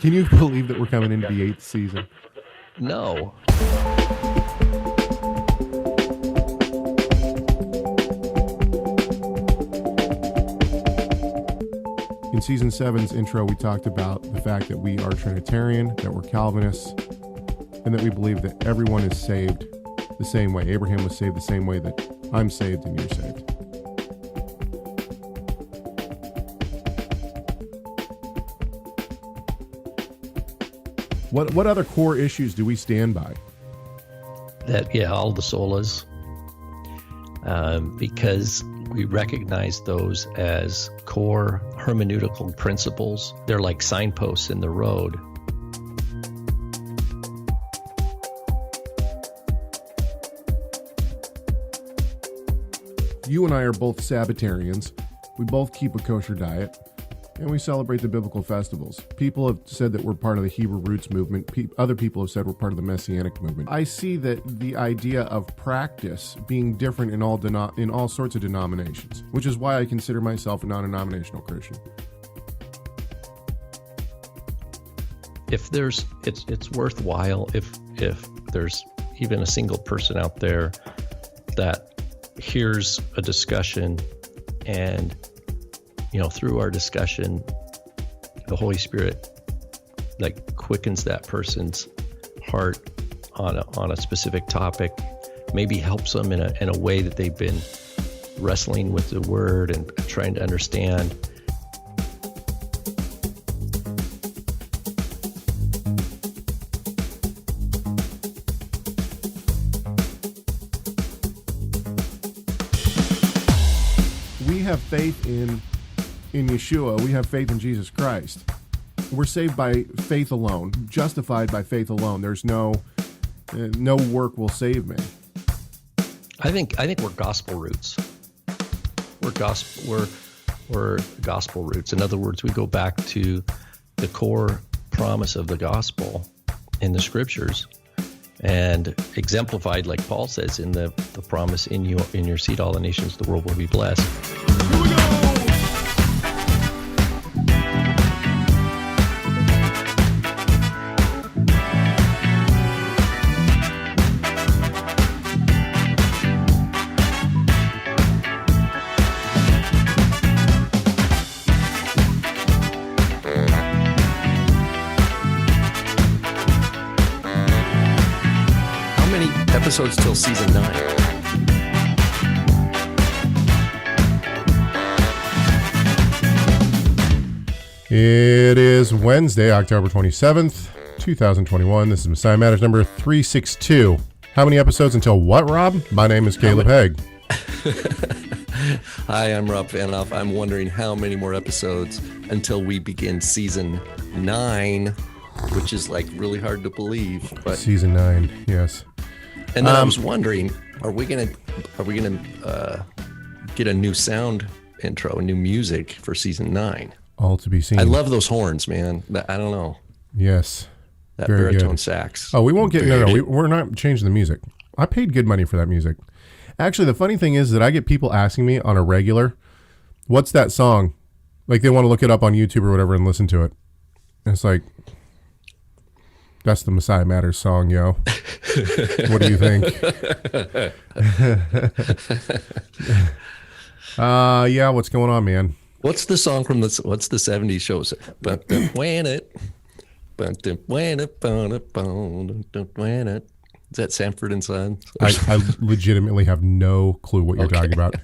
Can you believe that we're coming into the 8th season? No. In season 7's intro, we talked about the fact that we are Trinitarian, that we're Calvinists, and that we believe that everyone is saved the same way. Abraham was saved the same way that I'm saved and you're saved. What other core issues do we stand by? That, all the solas, because we recognize those as core hermeneutical principles. They're like signposts in the road. You and I are both Sabbatarians. We both keep a kosher diet, and we celebrate the biblical festivals. People have said that we're part of the Hebrew roots movement. Other people have said we're part of the Messianic movement. I see that the idea of practice being different in all sorts of denominations, which is why I consider myself a non-denominational Christian. If there's, it's worthwhile if there's even a single person out there that hears a discussion and through our discussion, the Holy Spirit quickens that person's heart on a specific topic, maybe helps them in a way that they've been wrestling with the Word and trying to understand. We have faith in Yeshua. We have faith in Jesus Christ. We're saved by faith alone, justified by faith alone. There's no work will save me. I think we're gospel roots. We're gospel roots. In other words, we go back to the core promise of the gospel in the scriptures, and exemplified, like Paul says, in the promise, in your seed all the nations of the world will be blessed. Here we go. How many episodes till season 9? It is Wednesday, October 27th, 2021. This is Messiah Matters number 362. How many episodes until what, Rob? My name is Caleb Hegg. Hi, I'm Rob Vanhoff. I'm wondering how many more episodes until we begin season 9, which is really hard to believe. But Season 9, yes. and then I was wondering, are we gonna get a new sound intro, a new music for season 9? All to be seen. I love those horns, man. I don't know. Yes. That Very baritone good. sax. Oh, we won't get, we're not changing the music. I paid good money for that music. Actually, the funny thing is that I get people asking me on a regular, what's that song? They want to look it up on YouTube or whatever and listen to it. And it's like, that's the Messiah Matters song, yo. What do you think? Yeah, what's going on, man? What's the song from what's the 70s shows? Is that Sanford and Son? I legitimately have no clue what you're talking about.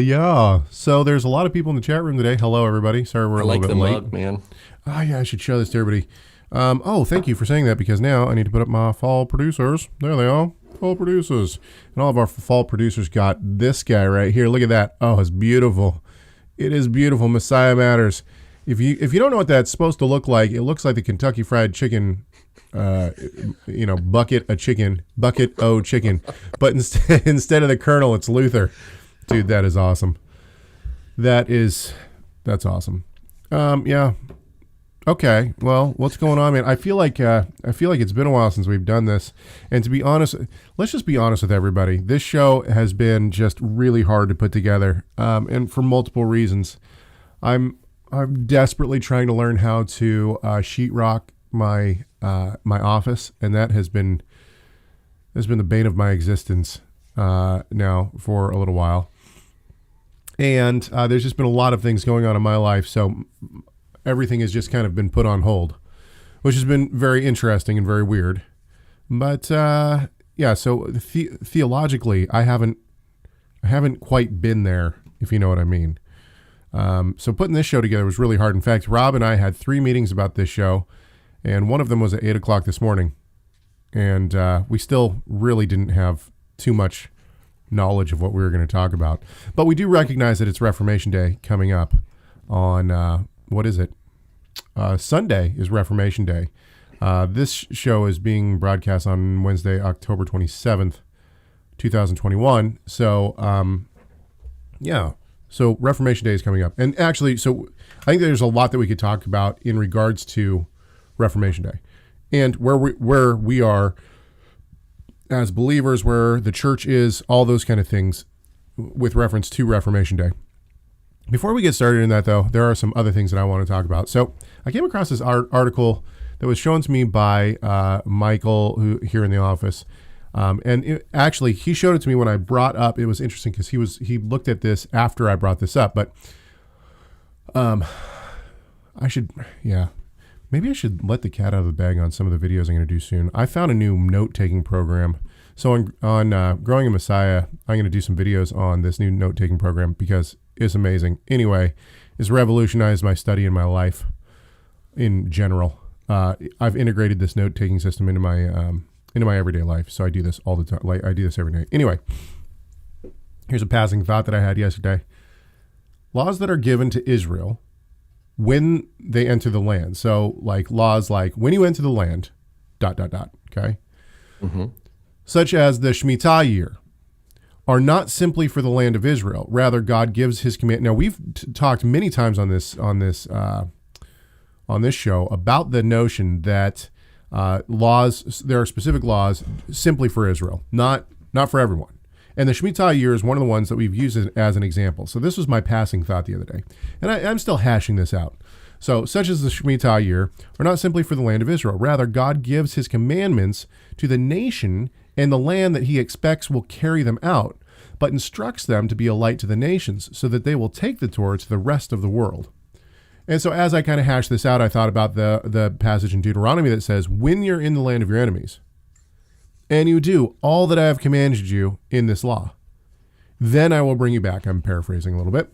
Yeah. So there's a lot of people in the chat room today. Hello, everybody. Sorry we're a little bit late. Mug, man. Oh, yeah, I should show this to everybody. Thank you for saying that, because now I need to put up my fall producers. There they are. Fall producers. And all of our fall producers got this guy right here. Look at that. Oh, it's beautiful. It is beautiful. Messiah Matters. If you don't know what that's supposed to look like, it looks like the Kentucky Fried Chicken, bucket o' chicken. But instead of the Colonel, it's Luther. Dude, that is awesome. That's awesome. Yeah. Okay. Well, what's going on, man? I feel like it's been a while since we've done this, and to be honest, let's just be honest with everybody. This show has been just really hard to put together, and for multiple reasons. I'm desperately trying to learn how to sheetrock my office, and that has been the bane of my existence now for a little while. And there's just been a lot of things going on in my life, so everything has just kind of been put on hold, which has been very interesting and very weird. But yeah, so theologically, I haven't quite been there, if you know what I mean. So putting this show together was really hard. In fact, Rob and I had 3 meetings about this show, and one of them was at 8 o'clock this morning. And we still really didn't have too much knowledge of what we were going to talk about. But we do recognize that it's Reformation Day coming up on, what is it? Sunday is Reformation Day. This show is being broadcast on Wednesday, October 27th, 2021. So, yeah. So Reformation Day is coming up. And actually, so I think there's a lot that we could talk about in regards to Reformation Day and where we are as believers, where the church is, all those kind of things with reference to Reformation Day. Before we get started in that, though, there are some other things that I want to talk about. So I came across this article that was shown to me by Michael, who here in the office. And actually, he showed it to me when I brought up. It was interesting because he looked at this after I brought this up. But maybe I should let the cat out of the bag on some of the videos I'm going to do soon. I found a new note-taking program. So on Growing in Messiah, I'm going to do some videos on this new note-taking program because it's amazing. Anyway, it's revolutionized my study and my life in general. I've integrated this note-taking system into my everyday life. So I do this all the time. Like I do this every night. Anyway, here's a passing thought that I had yesterday. Laws that are given to Israel when they enter the land. So like laws like when you enter the land, ... Okay. Mm-hmm. Such as the Shmita year are not simply for the land of Israel. Rather, God gives his command. Now we've talked many times on this show about the notion that there are specific laws simply for Israel, not for everyone. And the Shmita year is one of the ones that we've used as an example. So this was my passing thought the other day. And I'm still hashing this out. So such as the Shmita year are not simply for the land of Israel. Rather, God gives his commandments to the nation and the land that he expects will carry them out, but instructs them to be a light to the nations so that they will take the Torah to the rest of the world. And so as I kind of hashed this out, I thought about the passage in Deuteronomy that says, when you're in the land of your enemies, and you do all that I have commanded you in this law, then I will bring you back. I'm paraphrasing a little bit.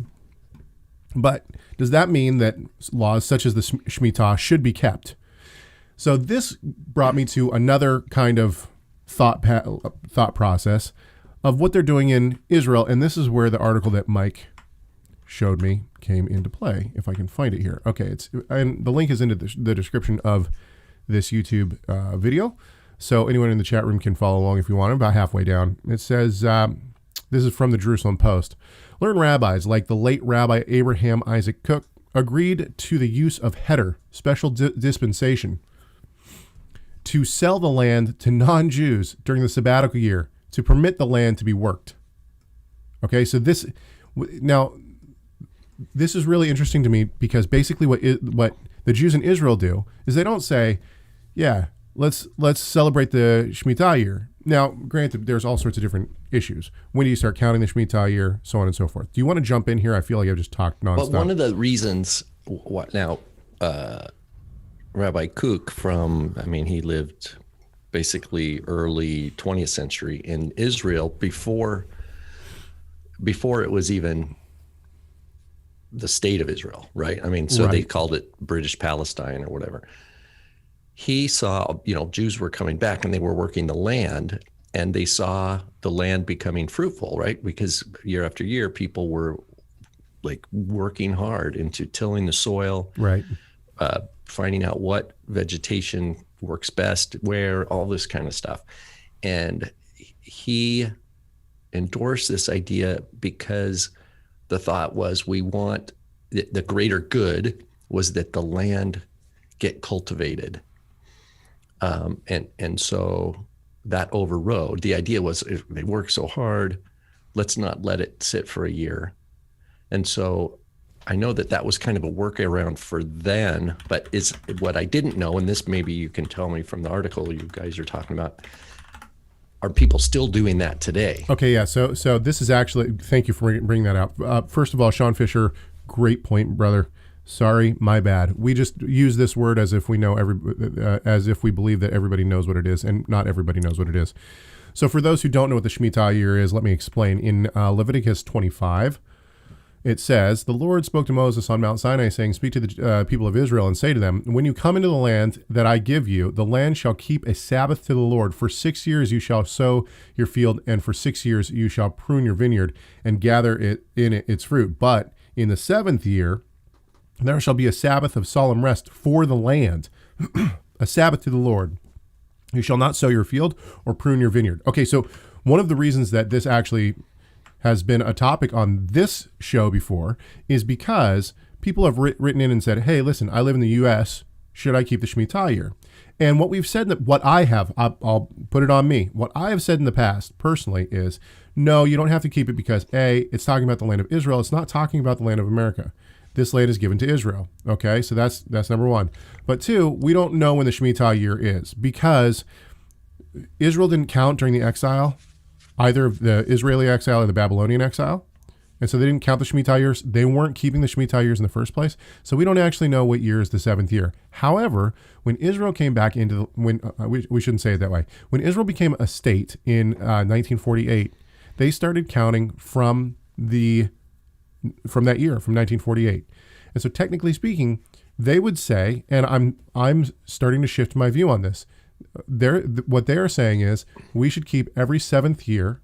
But does that mean that laws such as the Shmita should be kept? So this brought me to another kind of thought process of what they're doing in Israel. And this is where the article that Mike showed me came into play. If I can find it here. Okay, and the link is into the description of this YouTube video. So anyone in the chat room can follow along if you want. I'm about halfway down. It says, this is from the Jerusalem Post. Learned rabbis like the late Rabbi Abraham Isaac Cook agreed to the use of heder, special dispensation, to sell the land to non-Jews during the sabbatical year to permit the land to be worked. Okay, so this is really interesting to me because basically what the Jews in Israel do is they don't say, yeah, let's celebrate the Shmita year. Now, granted, there's all sorts of different issues. When do you start counting the Shmita year, so on and so forth? Do you want to jump in here? I feel like I've just talked nonstop. But one of the reasons, Rabbi Kook he lived basically early 20th century in Israel before it was even the state of Israel, right? Right. They called it British Palestine or whatever. He saw, Jews were coming back and they were working the land and they saw the land becoming fruitful, right? Because year after year, people were like working hard into tilling the soil, right? Finding out what vegetation works best, where, all this kind of stuff. And he endorsed this idea because the thought was we want the greater good was that the land get cultivated. And so that overrode. The idea was, if they work so hard, let's not let it sit for a year. And so I know that was kind of a workaround for then, but is what I didn't know, and this maybe you can tell me from the article you guys are talking about, are people still doing that today? Okay, yeah. So this is actually, thank you for bringing that up. First of all, Sean Fisher, great point, brother. Sorry, my bad. We just use this word as if we know as if we believe that everybody knows what it is, and not everybody knows what it is. So for those who don't know what the Shmita year is, let me explain. In Leviticus 25, it says, "The Lord spoke to Moses on Mount Sinai, saying, Speak to the people of Israel and say to them, when you come into the land that I give you, the land shall keep a Sabbath to the Lord. For 6 years you shall sow your field, and for 6 years you shall prune your vineyard and gather its fruit. But in the 7th year, there shall be a Sabbath of solemn rest for the land, a Sabbath to the Lord. You shall not sow your field or prune your vineyard." Okay, so one of the reasons that this actually has been a topic on this show before is because people have written in and said, hey, listen, I live in the U.S. Should I keep the Shmita year? And what we've said, I'll put it on me. What I have said in the past personally is, no, you don't have to keep it because A, it's talking about the land of Israel. It's not talking about the land of America. This land is given to Israel. Okay, so that's number one. But two, we don't know when the Shmita year is because Israel didn't count during the exile, either the Israeli exile or the Babylonian exile. And so they didn't count the Shmita years. They weren't keeping the Shmita years in the first place. So we don't actually know what year is the 7th year. However, when Israel came back into, we shouldn't say it that way. When Israel became a state in 1948, they started counting from that year, from 1948. And so technically speaking, they would say, and I'm starting to shift my view on this. What they are saying is we should keep every 7th year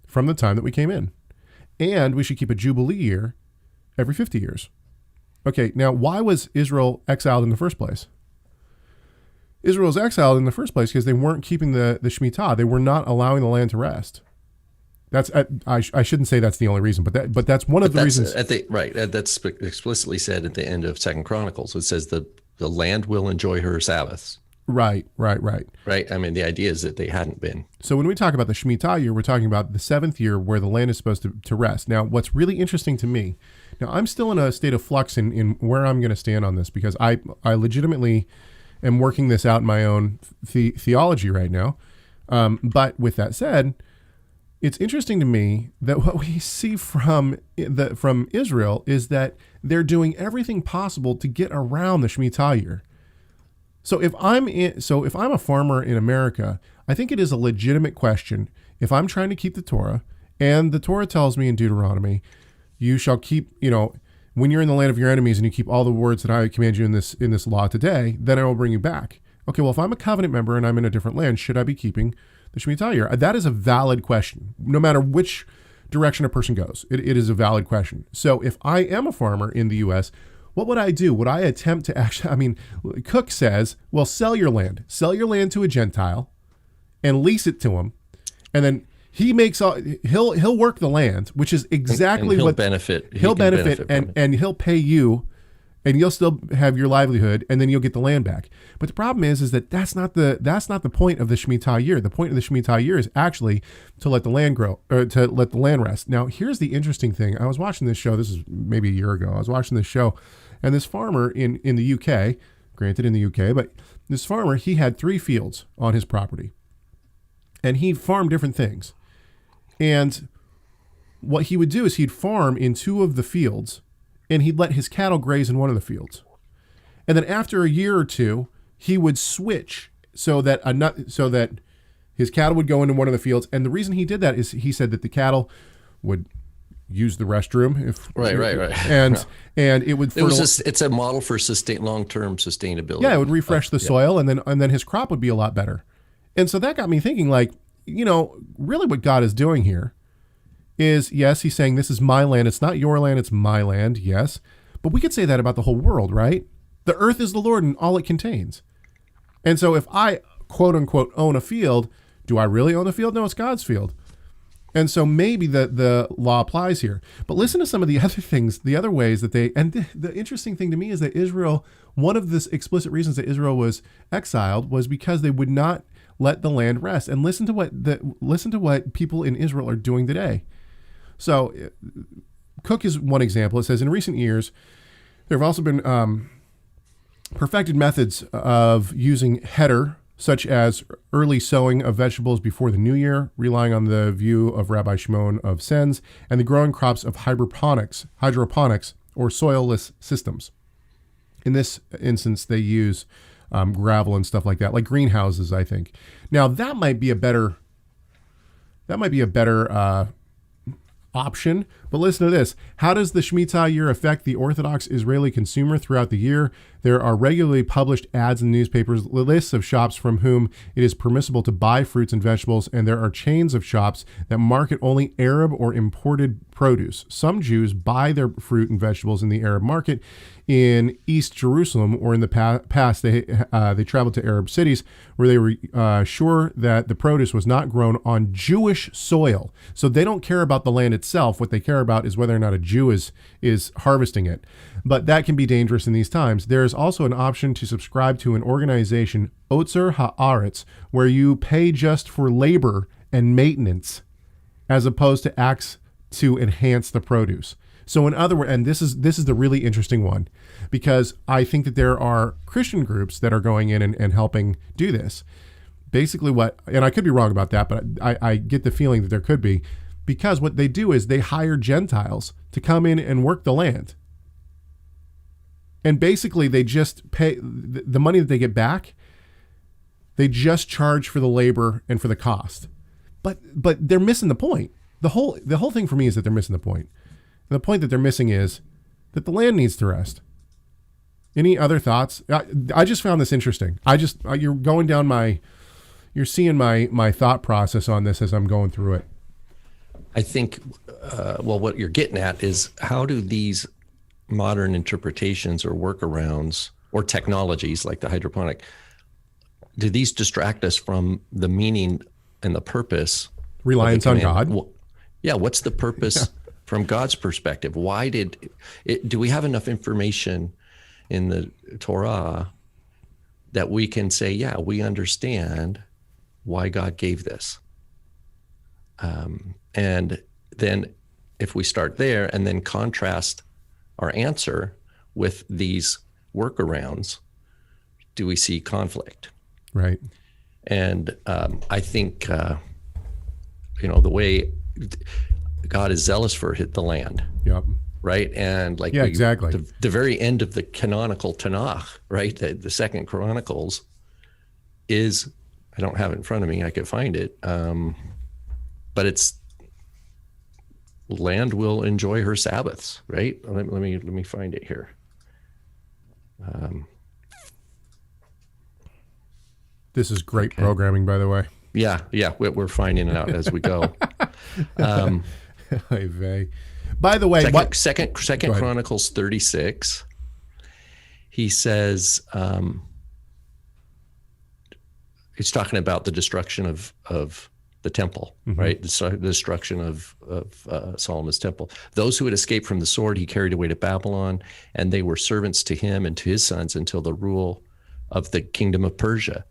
from the time that we came in. And we should keep a Jubilee year every 50 years. Okay, now why was Israel exiled in the first place? Israel was exiled in the first place because they weren't keeping the Shemitah. They were not allowing the land to rest. That's I shouldn't say that's the only reason, but that's one of the reasons. That's explicitly said at the end of 2 Chronicles. It says the land will enjoy her Sabbaths. Right. I mean, the idea is that they hadn't been. So when we talk about the Shemitah year, we're talking about the 7th year where the land is supposed to rest. Now, what's really interesting to me, now I'm still in a state of flux in where I'm going to stand on this because I legitimately am working this out in my own theology right now. But with that said, it's interesting to me that what we see from Israel is that they're doing everything possible to get around the Shemitah year. So if I'm a farmer in America, I think it is a legitimate question. If I'm trying to keep the Torah, and the Torah tells me in Deuteronomy, you shall keep, when you're in the land of your enemies and you keep all the words that I command you in this law today, then I will bring you back. Okay, well, if I'm a covenant member and I'm in a different land, should I be keeping the Shemitah year? That is a valid question, no matter which direction a person goes. It is a valid question. So if I am a farmer in the U.S., what would I do? Would I attempt to actually, Cook says, well, sell your land to a Gentile and lease it to him. And then he'll work the land, which is exactly and what he'll benefit and he'll pay you and you'll still have your livelihood and then you'll get the land back. But the problem is that that's not the point of the Shemitah year. The point of the Shemitah year is actually to let the land grow or to let the land rest. Now, here's the interesting thing. I was watching this show. This is maybe a year ago. I was watching this show. And this farmer in the UK, granted in the UK, but this farmer, he had 3 fields on his property. And he farmed different things. And what he would do is he'd farm in 2 of the fields and he'd let his cattle graze in one of the fields. And then after a year or 2, he would switch so that his cattle would go into one of the fields. And the reason he did that is he said that the cattle would use the restroom and it would it's a model for long-term sustainability. Yeah, it would refresh the soil and then his crop would be a lot better. And so that got me thinking, really what God is doing here is, yes, he's saying this is my land, it's not your land, it's my land, yes. But we could say that about the whole world, right? The earth is the Lord and all it contains. And so if I quote unquote own a field, do I really own the field? No, it's God's field. And so maybe the law applies here. But listen to some of the other things, the other ways that the interesting thing to me is that Israel, one of the explicit reasons that Israel was exiled was because they would not let the land rest. And listen to what people in Israel are doing today. So Cook is one example. It says, in recent years, there have also been perfected methods of using header, such as early sowing of vegetables before the new year, relying on the view of Rabbi Shimon of Sens, and the growing crops of hydroponics, or soilless systems. In this instance, they use gravel and stuff like that, like greenhouses, I think. Now, that might be a better option, but listen to this. How does the Shmita year affect the Orthodox Israeli consumer throughout the year? There are regularly published ads in newspapers, lists of shops from whom it is permissible to buy fruits and vegetables, and there are chains of shops that market only Arab or imported produce. Some Jews buy their fruit and vegetables in the Arab market in East Jerusalem, or in the past they traveled to Arab cities where they were sure that the produce was not grown on Jewish soil. So they don't care about the land itself. What they care about is whether or not a Jew is harvesting it. But that can be dangerous in these times. There is also an option to subscribe to an organization, Otzer Haaretz, where you pay just for labor and maintenance, as opposed to acts to enhance the produce. So in other words, and this is the really interesting one, because I think that there are Christian groups that are going in and helping do this. Basically and I could be wrong about that, but I get the feeling that there could be, because what they do is they hire Gentiles to come in and work the land. And basically they just pay the money that they get back, they just charge for the labor and for the cost. But they're missing the point. The whole thing for me is that they're missing the point. The point that they're missing is that the land needs to rest. Any other thoughts? I just found this interesting. You're going down you're seeing my thought process on this as I'm going through it. I think, what you're getting at is, how do these modern interpretations or workarounds or technologies like the hydroponic, do these distract us from the meaning and the purpose? Reliance on God? What's the purpose from God's perspective? Why do we have enough information in the Torah that we can say, yeah, we understand why God gave this? And then if we start there and then contrast our answer with these workarounds, do we see conflict? Right. And I think, the way God is zealous for the land. Yep. Right. And exactly. The very end of the canonical Tanakh, right? The Second Chronicles is, I don't have it in front of me, I could find it. But it's, land will enjoy her Sabbaths, right? Let me find it here. This is great programming, by the way. Yeah, we're finding it out as we go. By the way, Second Chronicles 36. He says, he's talking about the destruction of the temple, mm-hmm. right? The destruction of Solomon's temple. Those who had escaped from the sword, he carried away to Babylon, and they were servants to him and to his sons until the rule of the kingdom of Persia.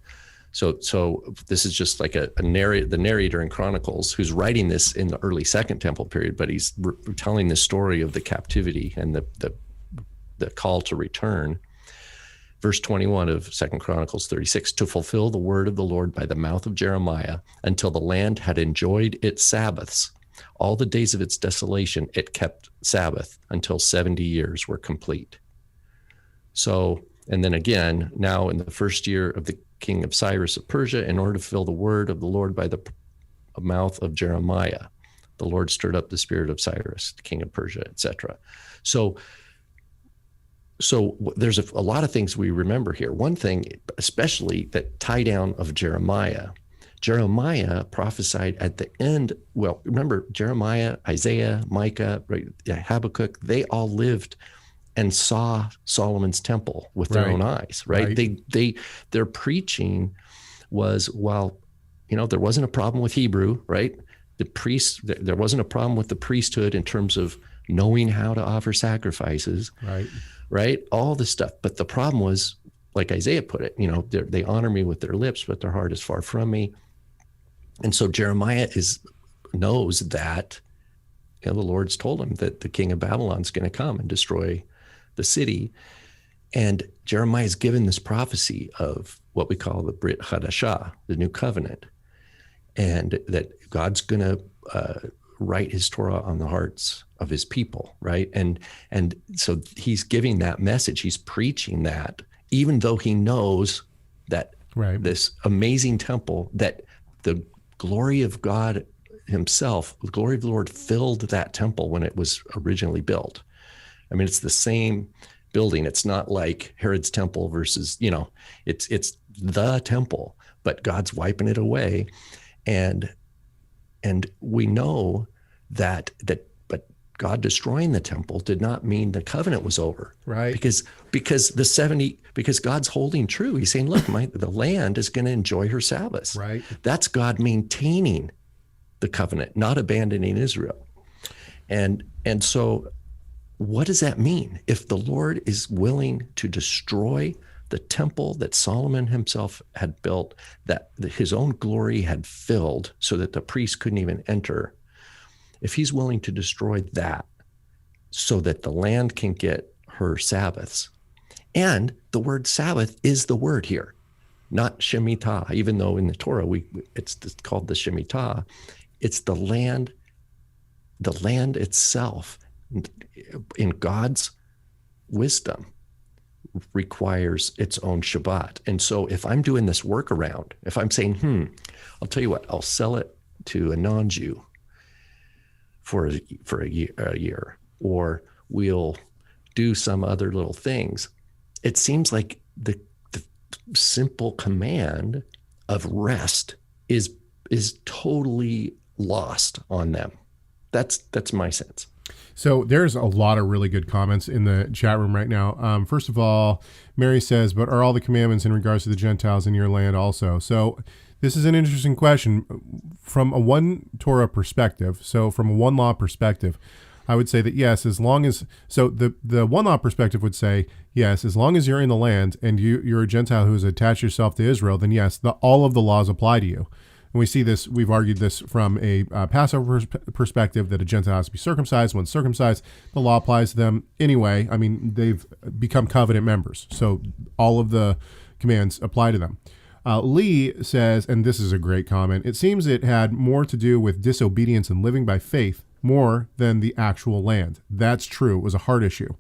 So this is just like the narrator in Chronicles, who's writing this in the early Second Temple period, but he's telling the story of the captivity and the call to return. Verse 21 of 2 Chronicles 36, to fulfill the word of the Lord by the mouth of Jeremiah, until the land had enjoyed its Sabbaths. All the days of its desolation, it kept Sabbath until 70 years were complete. So, and then again, now in the first year of the king of Cyrus of Persia, in order to fulfill the word of the Lord by the mouth of Jeremiah, the Lord stirred up the spirit of Cyrus, the king of Persia, etc. So there's a lot of things we remember here. One thing, especially that tie down of Jeremiah prophesied at the end. Well, remember Jeremiah, Isaiah, Micah, right, Habakkuk, they all lived and saw Solomon's temple with their own eyes, right? Their preaching was, well, there wasn't a problem with Hebrew, right? The priests, there wasn't a problem with the priesthood in terms of knowing how to offer sacrifices, right? All this stuff. But the problem was, like Isaiah put it, they honor me with their lips, but their heart is far from me. And so Jeremiah knows that the Lord's told him that the king of Babylon's going to come and destroy the city. And Jeremiah is given this prophecy of what we call the Brit Hadashah, the new covenant, and that God's going to write his Torah on the hearts of his people, right? And so he's giving that message. He's preaching that, even though he knows that this amazing temple, that the glory of God himself, the glory of the Lord filled that temple when it was originally built. I mean, it's the same building. It's not like Herod's temple versus, it's the temple, but God's wiping it away. And we know that but God destroying the temple did not mean the covenant was over. Right. Because God's holding true. He's saying, look, the land is going to enjoy her Sabbaths. Right. That's God maintaining the covenant, not abandoning Israel. And so what does that mean? If the Lord is willing to destroy the temple that Solomon himself had built, that his own glory had filled so that the priests couldn't even enter, if he's willing to destroy that so that the land can get her Sabbaths, and the word Sabbath is the word here, not Shemitah, even though in the Torah it's called the Shemitah. It's the land itself, in God's wisdom, requires its own Shabbat. And so if I'm doing this workaround, if I'm saying, I'll tell you what, I'll sell it to a non-Jew for a year, or we'll do some other little things, it seems like the simple command of rest is totally lost on them. That's my sense. So there's a lot of really good comments in the chat room right now. First of all, Mary says, but are all the commandments in regards to the Gentiles in your land also? So this is an interesting question from a one Torah perspective. So from a one law perspective, I would say that yes, as long as, so the one law perspective would say, yes, as long as you're in the land and you're a Gentile who has attached yourself to Israel, then yes, all of the laws apply to you. And we see this, we've argued this from a Passover perspective, that a Gentile has to be circumcised. When circumcised, the law applies to them anyway. I mean, they've become covenant members, so all of the commands apply to them. Lee says, and this is a great comment, it seems it had more to do with disobedience and living by faith more than the actual land. That's true. It was a heart issue.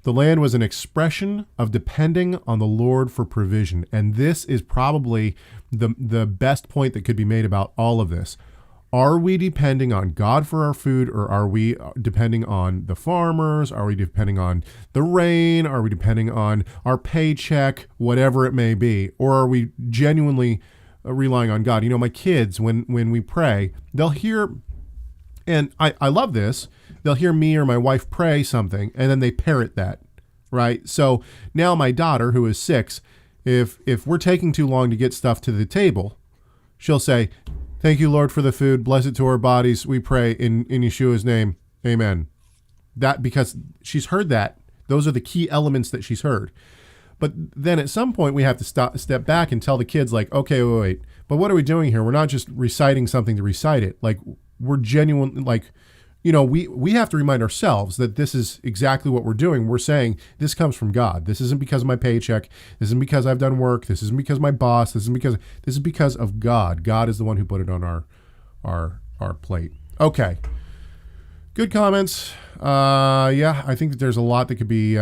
The land was an expression of depending on the Lord for provision. And this is probably the best point that could be made about all of this. Are we depending on God for our food, or are we depending on the farmers? Are we depending on the rain? Are we depending on our paycheck, whatever it may be? Or are we genuinely relying on God? My kids, when we pray, they'll hear, and I love this, they'll hear me or my wife pray something, and then they parrot that, right? So now my daughter, who is 6, if we're taking too long to get stuff to the table, she'll say, thank you, Lord, for the food. Bless it to our bodies. We pray in Yeshua's name. Amen. That, because she's heard that. Those are the key elements that she's heard. But then at some point we have to step back and tell the kids, like, okay, wait. But what are we doing here? We're not just reciting something to recite it. Like, we're genuine, like, we have to remind ourselves that this is exactly what we're doing. We're saying this comes from God. This isn't because of my paycheck. This isn't because I've done work. This isn't because of my boss. This is because of God. God is the one who put it on our plate. Okay. Good comments. Yeah, I think that there's a lot that could be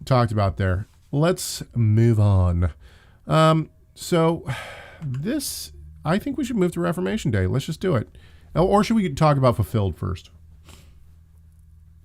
talked about there. Let's move on. So this, I think we should move to Reformation Day. Let's just do it. Or should we talk about fulfilled first?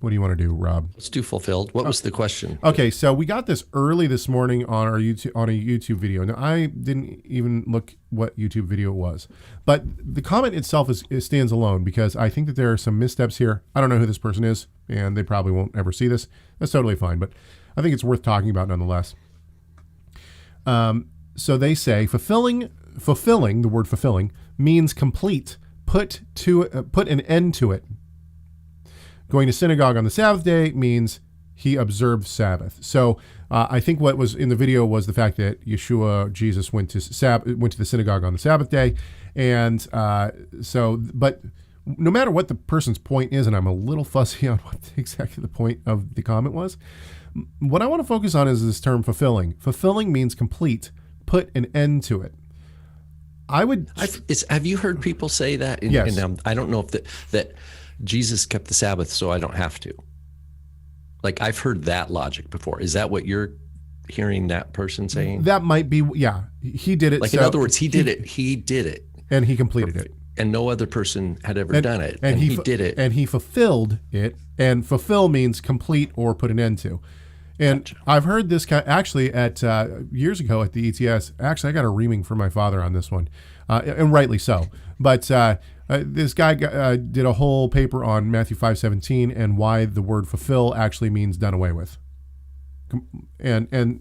What do you want to do, Rob? Let's do fulfilled. What was the question? Okay, so we got this early this morning on a YouTube video. Now, I didn't even look what YouTube video it was, but the comment itself stands alone, because I think that there are some missteps here. I don't know who this person is, and they probably won't ever see this. That's totally fine, but I think it's worth talking about nonetheless. So they say fulfilling, the word fulfilling, means complete, put an end to it. Going to synagogue on the Sabbath day means he observed Sabbath. So I think what was in the video was the fact that Jesus went to the synagogue on the Sabbath day, and but no matter what the person's point is, and I'm a little fuzzy on what exactly the point of the comment was, what I want to focus on is this term fulfilling. Fulfilling means complete, put an end to it. Have you heard people say that? Yes. And I don't know if that Jesus kept the Sabbath, so I don't have to. Like, I've heard that logic before. Is that what you're hearing that person saying? That might be, yeah. He did it. Like, in other words, he did it. He did it. And he completed it. And no other person had ever done it. And he did it. And he fulfilled it. And fulfill means complete or put an end to. And gotcha. I've heard this actually at years ago at the ETS. Actually, I got a reaming from my father on this one, and rightly so. But this guy did a whole paper on Matthew 5:17 and why the word fulfill actually means done away with. And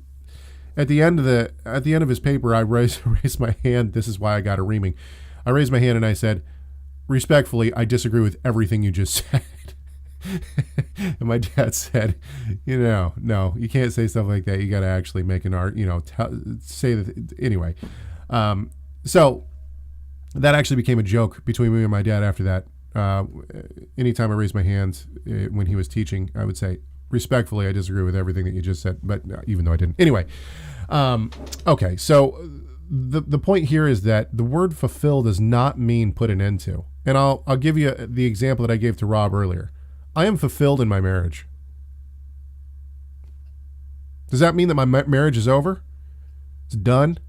at the end of his paper, I raised my hand. This is why I got a reaming. I raised my hand and I said, respectfully, I disagree with everything you just said. And my dad said, no, you can't say stuff like that. You got to actually make an art, say that. Anyway, so that actually became a joke between me and my dad after that. Anytime I raised my hand when he was teaching, I would say, respectfully, I disagree with everything that you just said, but even though I didn't. Anyway, okay, so the point here is that the word fulfill does not mean put an end to. And I'll give you the example that I gave to Rob earlier. I am fulfilled in my marriage. Does that mean that my marriage is over? It's done?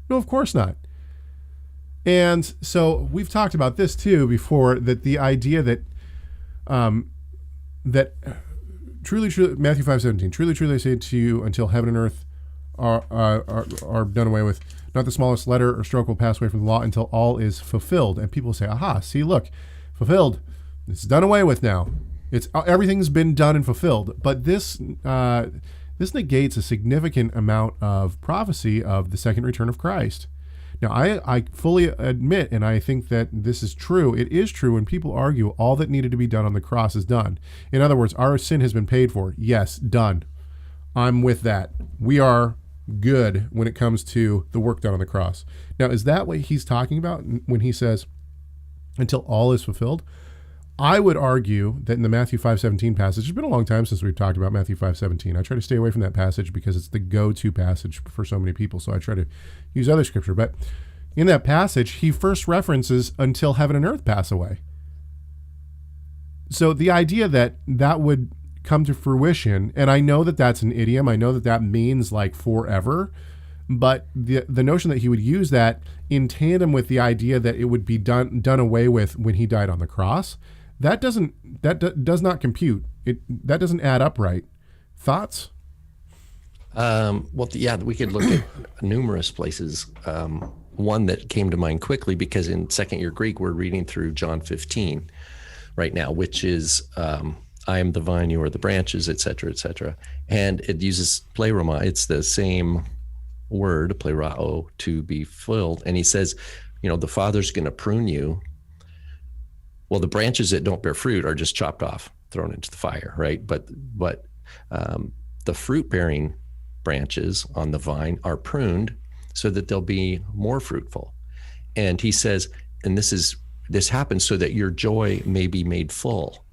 No, of course not. And so we've talked about this too before, that the idea that that truly, Matthew 5:17, truly I say to you, until heaven and earth are done away with, not the smallest letter or stroke will pass away from the law until all is fulfilled. And people say, aha, see, look, fulfilled. It's done away with now. Everything's been done and fulfilled. But this negates a significant amount of prophecy of the second return of Christ. Now, I fully admit, and I think that this is true. It is true when people argue all that needed to be done on the cross is done. In other words, our sin has been paid for. Yes, done. I'm with that. We are good when it comes to the work done on the cross. Now, is that what he's talking about when he says, until all is fulfilled? I would argue that in the Matthew 5:17 passage, it's been a long time since we've talked about Matthew 5:17. I try to stay away from that passage because it's the go-to passage for so many people. So I try to use other scripture. But in that passage, he first references until heaven and earth pass away. So the idea that that would come to fruition, and I know that that's an idiom. I know that that means like forever. But the notion that he would use that in tandem with the idea that it would be done away with when he died on the cross, that does not compute. That doesn't add up right. Thoughts? We could look at numerous places. One that came to mind quickly, because in second year Greek, we're reading through John 15 right now, which is, I am the vine, you are the branches, et cetera, et cetera. And it uses pleroma. It's the same word, plerao, to be filled. And he says, the Father's going to prune you. Well, the branches that don't bear fruit are just chopped off, thrown into the fire, right? But the fruit-bearing branches on the vine are pruned so that they'll be more fruitful. And he says, and this happens so that your joy may be made full.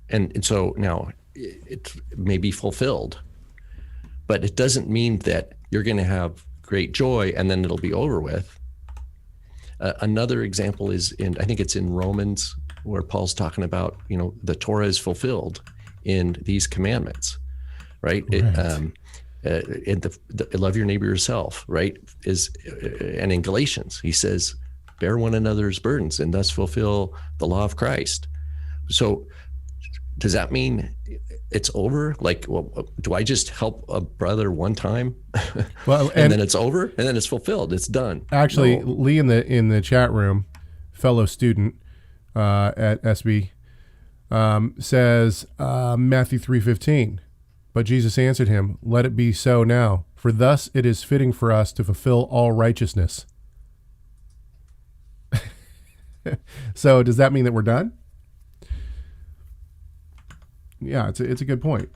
And so now it may be fulfilled, but it doesn't mean that you're going to have great joy and then it'll be over with. Another example is I think it's in Romans, where Paul's talking about, the Torah is fulfilled in these commandments, right? Right. Love your neighbor yourself, right? And in Galatians, he says, bear one another's burdens and thus fulfill the law of Christ. So does that mean it's over? Like, well, do I just help a brother one time, well, and then it's over, and then it's fulfilled, it's done? Actually, no. Lee in the chat room, fellow student at SB, says Matthew 3:15. But Jesus answered him, "Let it be so now, for thus it is fitting for us to fulfill all righteousness." So does that mean that we're done? Yeah, it's a good point.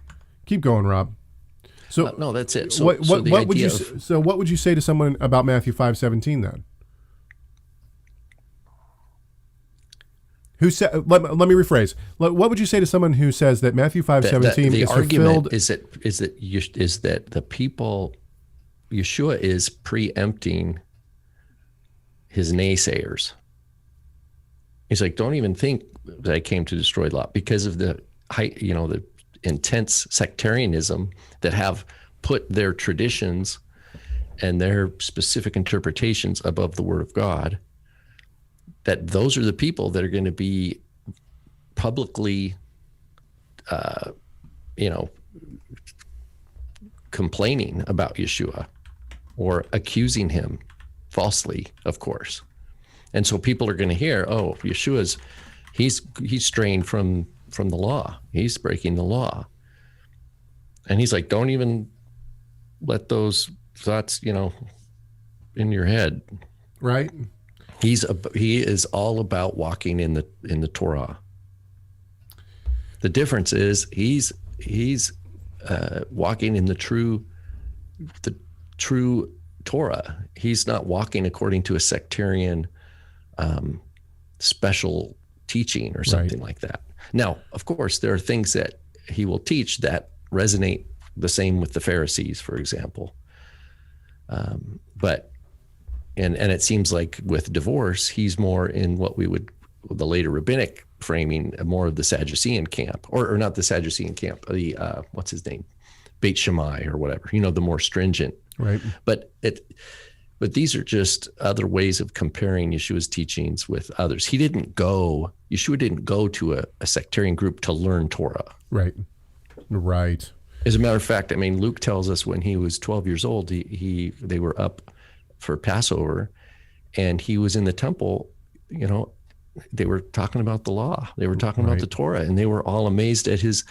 Keep going, Rob. So no, that's it. So what would you of, so what would you say to someone about Matthew 5:17 then? Who said? Let me rephrase. What would you say to someone who says that Matthew 5:17 the is argument fulfilled? is that the people, Yeshua is preempting his naysayers. He's like, don't even think that I came to destroy Lot, because of the the intense sectarianism that have put their traditions and their specific interpretations above the Word of God. That those are the people that are going to be publicly, complaining about Yeshua or accusing him falsely, of course. And so people are going to hear, oh, Yeshua's, he's straying from the law. He's breaking the law. And he's like, don't even let those thoughts, in your head. Right. He is all about walking in the Torah. The difference is he's walking in the true Torah. He's not walking according to a sectarian special teaching or something like that. Now, of course, there are things that he will teach that resonate the same with the Pharisees, for example. But it seems like with divorce, he's more in what we would, the later rabbinic framing, more of the Sadducean camp, or not the Sadducean camp, the what's his name, Beit Shammai or whatever. The more stringent. Right. But these are just other ways of comparing Yeshua's teachings with others. Yeshua didn't go to a sectarian group to learn Torah. Right. Right. As a matter of fact, Luke tells us when he was 12 years old, they were up for Passover, and he was in the temple. They were talking about the law. They were talking about the Torah, and they were all amazed at his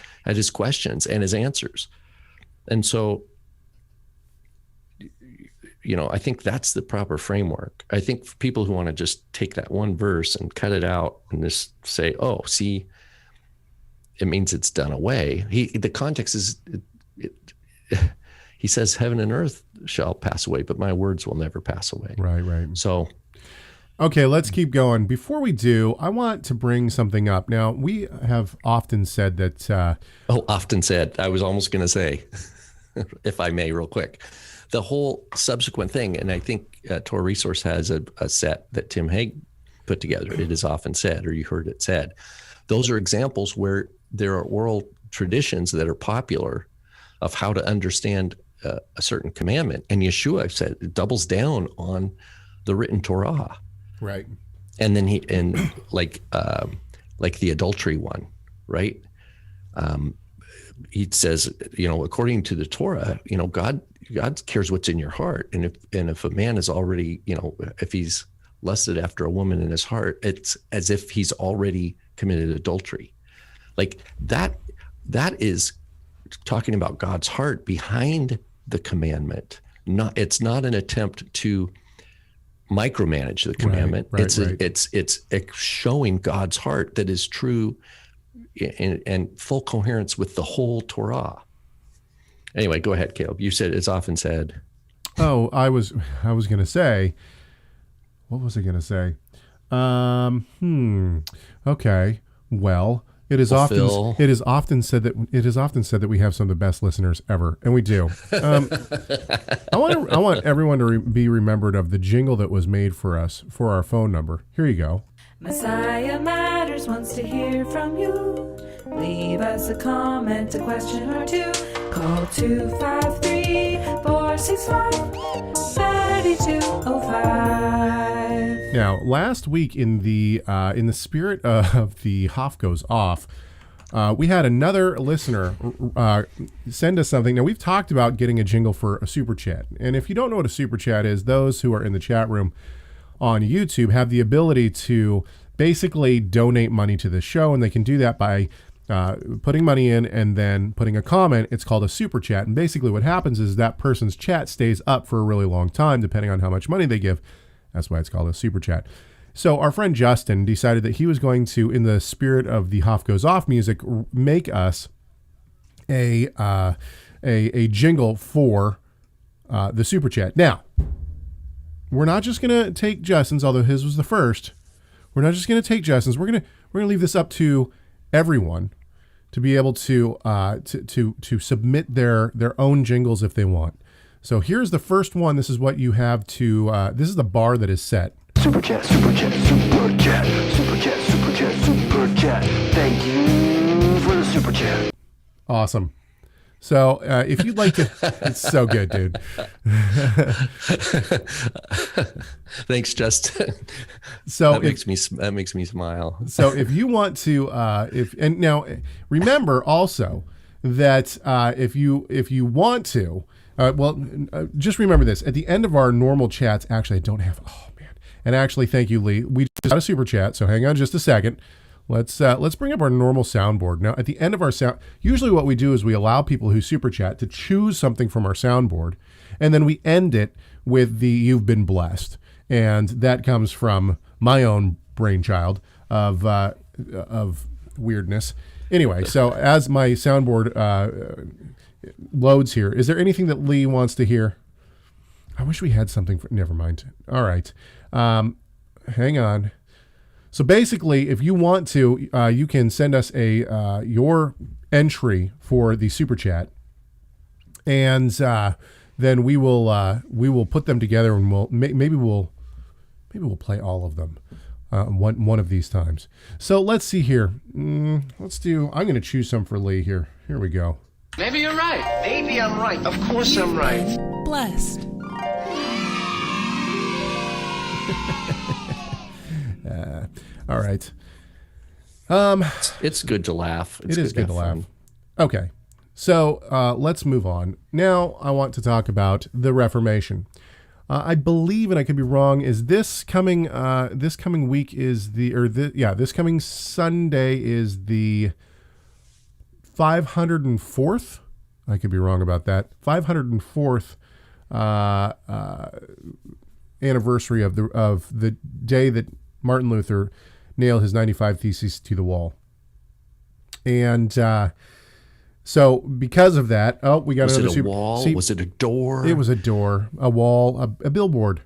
questions and his answers. And so, I think that's the proper framework. I think for people who want to just take that one verse and cut it out and just say, oh, see, it means it's done away. The context is, he says, heaven and earth shall pass away, but my words will never pass away. Right. So, okay, let's keep going. Before we do, I want to bring something up. Now, we have often said that... often said. I was almost going to say, if I may, real quick. The whole subsequent thing, and I think TorahResource has a set that Tim Hegg put together. It is often said, or you heard it said. Those are examples where there are oral traditions that are popular of how to understand a certain commandment. And Yeshua said it doubles down on the written Torah. Right. And then like the adultery one, right? He says, according to the Torah, God cares what's in your heart. And if a man is already, if he's lusted after a woman in his heart, it's as if he's already committed adultery. Like that is talking about God's heart behind the commandment. It's not an attempt to micromanage the commandment. It's showing God's heart that is true and full coherence with the whole Torah. Anyway, go ahead, Caleb. You said it's often said. Oh, I was going to say, what was I going to say? Okay. Well, it is often said that we have some of the best listeners ever, and we do. I want everyone to be remembered of the jingle that was made for us for our phone number. Here you go. Messiah Matters wants to hear from you. Leave us a comment, a question or two. Call 253-465-3205. Now, last week in the spirit of the Hoff Goes Off, we had another listener send us something. Now, we've talked about getting a jingle for a super chat. And if you don't know what a super chat is, those who are in the chat room on YouTube have the ability to basically donate money to the show, and they can do that by putting money in and then putting a comment. It's called a super chat. And basically what happens is that person's chat stays up for a really long time, depending on how much money they give. That's why it's called a super chat. So our friend Justin decided that he was going to, in the spirit of the Hoff Goes Off music, make us a jingle for the Super Chat. Now, we're not just going to take Justin's, although his was the first. We're not just going to take Justin's. We're going to leave this up to everyone to be able to submit their own jingles if they want. So here's the first one. This is what you have to. This is the bar that is set. Super chat, super chat, super chat, super chat, super chat, super chat. Thank you for the super chat. Awesome. So if you'd like to, it's so good, dude. Thanks, Justin. So that makes me smile. So if you want to, and now remember also that if you want to, just remember this: at the end of our normal chats, actually, I don't have. Oh man! And actually, thank you, Lee. We just got a super chat, so hang on just a second. Let's bring up our normal soundboard. Now, at the end of our sound, usually what we do is we allow people who super chat to choose something from our soundboard, and then we end it with the "You've been blessed," and that comes from my own brainchild of weirdness. Anyway, so as my soundboard loads here, is there anything that Lee wants to hear? I wish we had something. Never mind. All right, hang on. So basically, if you want to, you can send us your entry for the super chat, and then we will put them together, and maybe we'll play all of them one of these times. So let's see here. I'm going to choose some for Lee here. Here we go. Maybe you're right. Maybe I'm right. Of course I'm right. Blessed. All right. It's good to laugh. It is good to laugh. Okay. So let's move on. Now I want to talk about the Reformation. I believe, and I could be wrong, is this coming week is this coming Sunday is the 504th. I could be wrong about that. 504th anniversary of the day that Martin Luther nailed his 95 Theses to the wall. And so because of that, we got another super. Was it a wall? Was it a door? It was a door, a wall, a billboard.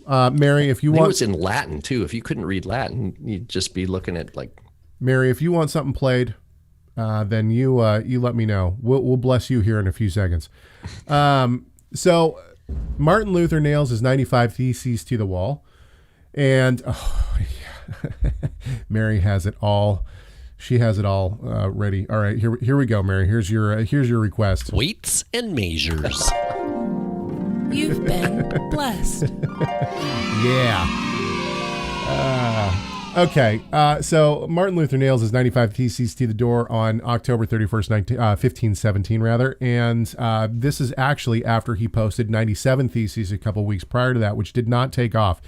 Mary, if you want, it was in Latin too. If you couldn't read Latin, you'd just be looking at like. Mary, if you want something played, then you let me know. We'll bless you here in a few seconds. So Martin Luther nails his 95 Theses to the wall. And Mary has it all. She has it all ready. All right, here we go, Mary. Here's your request. Weights and measures. You've been blessed. Yeah. Okay. So Martin Luther nails his 95 Theses to the door on October 31st, 1517, rather. And this is actually after he posted 97 Theses a couple weeks prior to that, which did not take off.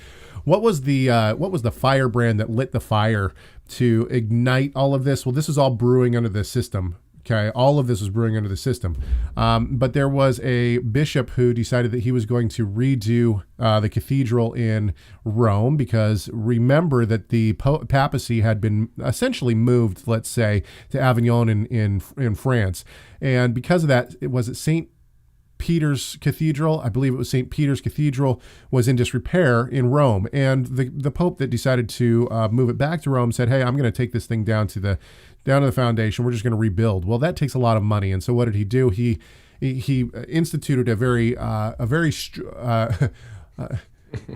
What was the firebrand that lit the fire to ignite all of this? Well, this is all brewing under the system. Okay, all of this was brewing under the system. But there was a bishop who decided that he was going to redo the cathedral in Rome, because remember that the papacy had been essentially moved, let's say, to Avignon in France. And because of that, was it St. Peter's Cathedral? I believe it was St. Peter's Cathedral was in disrepair in Rome. And the Pope that decided to move it back to Rome said, hey, I'm going to take this thing down to the foundation. We're just going to rebuild. Well, that takes a lot of money. And so what did he do? He instituted a very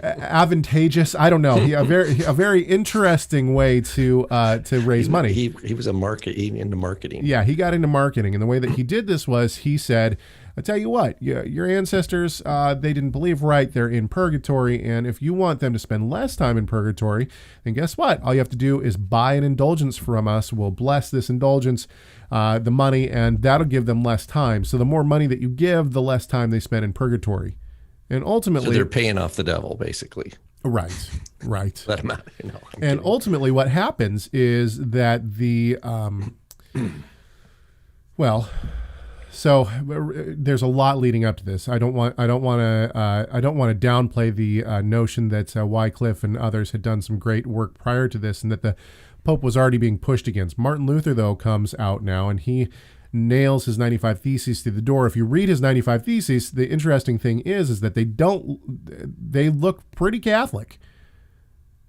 advantageous, I don't know, a very interesting way to raise money. He was into marketing. Yeah, he got into marketing. And the way that he did this was he said, I tell you what, your ancestors, they didn't believe right. They're in purgatory. And if you want them to spend less time in purgatory, then guess what? All you have to do is buy an indulgence from us. We'll bless this indulgence, the money, and that'll give them less time. So the more money that you give, the less time they spend in purgatory. And ultimately, so they're paying off the devil, basically. Right. Let him out. And ultimately what happens is that So there's a lot leading up to this. I don't want to downplay the notion that Wycliffe and others had done some great work prior to this, and that the Pope was already being pushed against. Martin Luther, though, comes out now, and he nails his 95 Theses through the door. If you read his 95 Theses, the interesting thing is that they look pretty Catholic.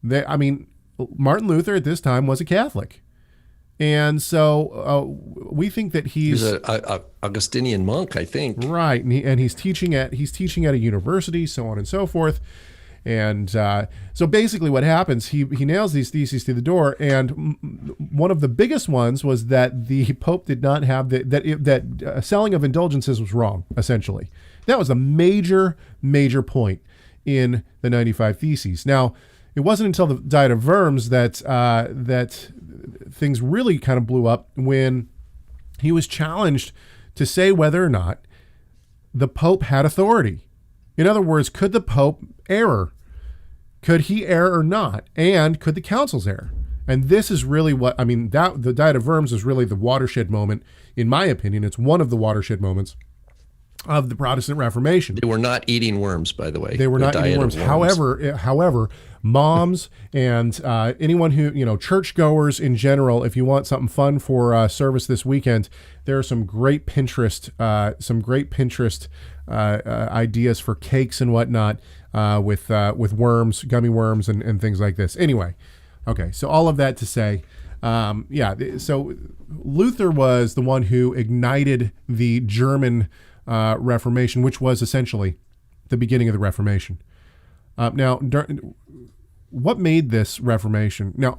Martin Luther at this time was a Catholic. And so we think that he's an Augustinian monk, I think. Right, and he's teaching at a university, so on and so forth. And so basically what happens, he nails these theses through the door, and one of the biggest ones was that the Pope did not have that selling of indulgences was wrong, essentially. That was a major point in the 95 Theses. Now, it wasn't until the Diet of Worms that things really kind of blew up, when he was challenged to say whether or not the Pope had authority. In other words, could the Pope err? Could he err or not? And could the councils err? And this is really the Diet of Worms is really the watershed moment, in my opinion. It's one of the watershed moments of the Protestant Reformation. They were not eating worms, by the way. They were not eating worms. However, moms and anyone who, churchgoers in general, if you want something fun for service this weekend, there are some great Pinterest ideas for cakes and whatnot with worms, gummy worms, and things like this. Anyway, okay, so all of that to say, so Luther was the one who ignited the German Reformation, which was essentially the beginning of the Reformation. What made this Reformation? Now,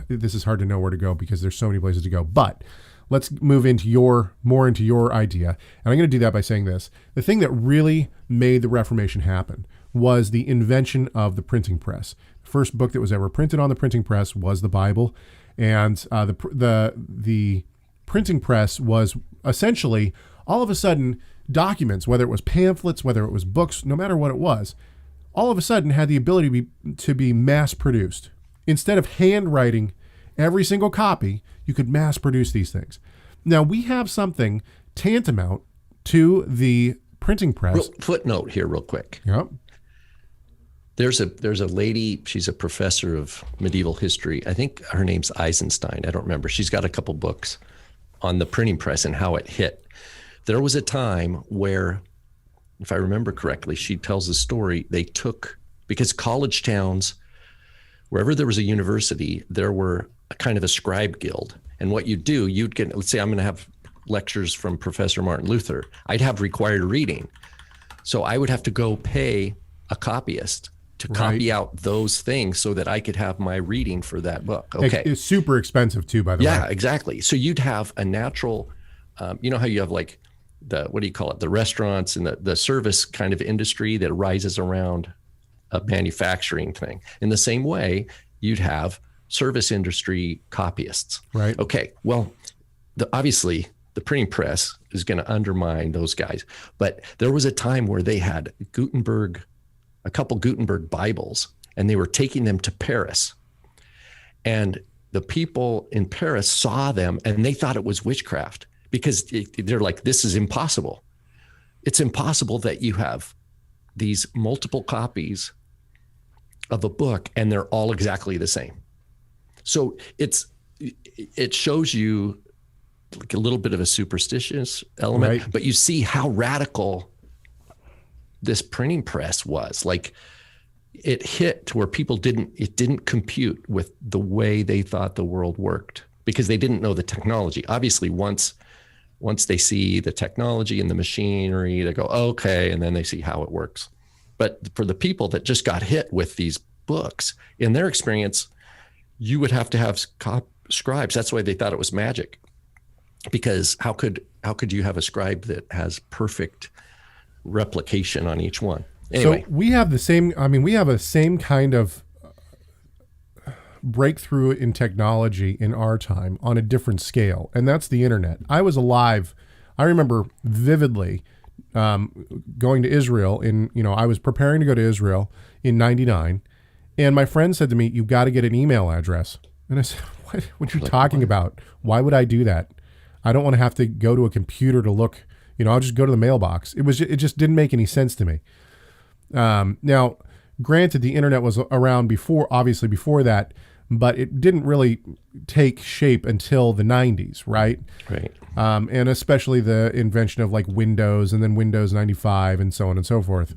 this is hard to know where to go because there's so many places to go, but let's move into more into your idea. And I'm going to do that by saying this. The thing that really made the Reformation happen was the invention of the printing press. The first book that was ever printed on the printing press was the Bible. And the printing press was essentially, all of a sudden, documents, whether it was pamphlets, whether it was books, no matter what it was, all of a sudden had the ability to be mass produced. Instead of handwriting every single copy, you could mass produce these things. Now, we have something tantamount to the printing press. Footnote here real quick. Yep. There's a lady, she's a professor of medieval history. I think her name's Eisenstein. I don't remember. She's got a couple books on the printing press and how it hit. There was a time where, if I remember correctly, she tells the story, because college towns, wherever there was a university, there were a kind of a scribe guild. And what you'd do, let's say I'm going to have lectures from Professor Martin Luther. I'd have required reading. So I would have to go pay a copyist to copy out those things so that I could have my reading for that book. Okay. It's super expensive too, by the way. Yeah, exactly. So you'd have a natural, you know how you have like the restaurants and the service kind of industry that arises around a manufacturing thing. In the same way, you'd have service industry copyists. Right. Okay. Well, obviously the printing press is going to undermine those guys. But there was a time where they had a couple Gutenberg Bibles, and they were taking them to Paris. And the people in Paris saw them and they thought it was witchcraft, because they're like, this is impossible. It's impossible that you have these multiple copies of a book and they're all exactly the same. So it shows you like a little bit of a superstitious element, right. But you see how radical this printing press was. Like, it hit to where it didn't compute with the way they thought the world worked, because they didn't know the technology. Obviously, once they see the technology and the machinery, they go, okay, and then they see how it works. But for the people that just got hit with these books, in their experience, you would have to have scribes. That's why they thought it was magic, because how could you have a scribe that has perfect replication on each one? Anyway, so we have the same kind of breakthrough in technology in our time on a different scale, and that's the internet. I was alive. I remember vividly going to Israel I was preparing to go to Israel in 99, and my friend said to me, "You've got to get an email address." And I said, what are you talking about? Why would I do that? I don't want to have to go to a computer to look. I'll just go to the mailbox. It just didn't make any sense to me. Now, granted, the internet was around before that, but it didn't really take shape until the 90s, right? Right. And especially the invention of like Windows and then Windows 95 and so on and so forth.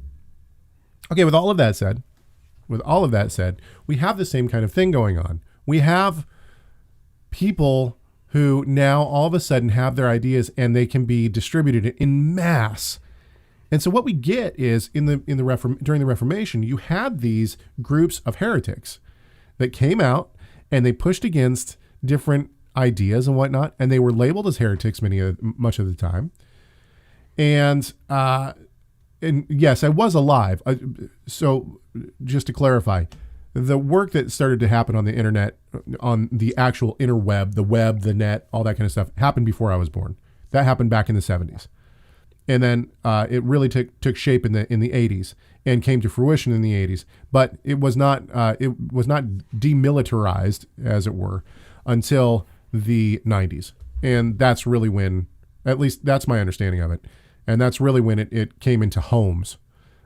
Okay, with all of that said, we have the same kind of thing going on. We have people who now all of a sudden have their ideas and they can be distributed in mass. And so what we get is during the Reformation, you had these groups of heretics that came out and they pushed against different ideas and whatnot, and they were labeled as heretics much of the time. And yes, I was alive. So just to clarify, the work that started to happen on the internet, on the actual interweb, the web, the net, all that kind of stuff, happened before I was born. That happened back in the 70s. And then it really took shape in the 80s and came to fruition in the 80s. But it was not demilitarized, as it were, until the 90s. And that's really when, at least that's my understanding of it, and that's really when it came into homes.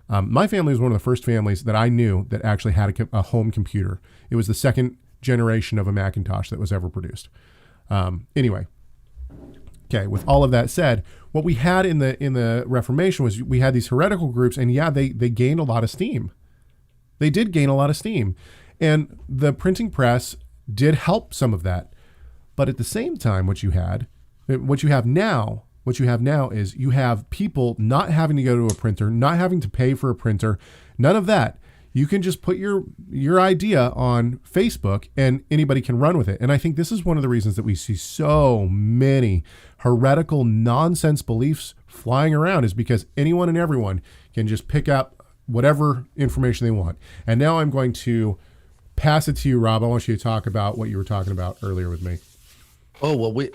My family was one of the first families that I knew that actually had a home computer. It was the second generation of a Macintosh that was ever produced. Anyway, okay, with all of that said, what we had in the Reformation was we had these heretical groups, and yeah, they gained a lot of steam. They did gain a lot of steam. And the printing press did help some of that. But at the same time, what you have now is you have people not having to go to a printer, not having to pay for a printer, none of that. You can just put your idea on Facebook and anybody can run with it. And I think this is one of the reasons that we see so many heretical nonsense beliefs flying around, is because anyone and everyone can just pick up whatever information they want. And now I'm going to pass it to you, Rob. I want you to talk about what you were talking about earlier with me. Oh, well,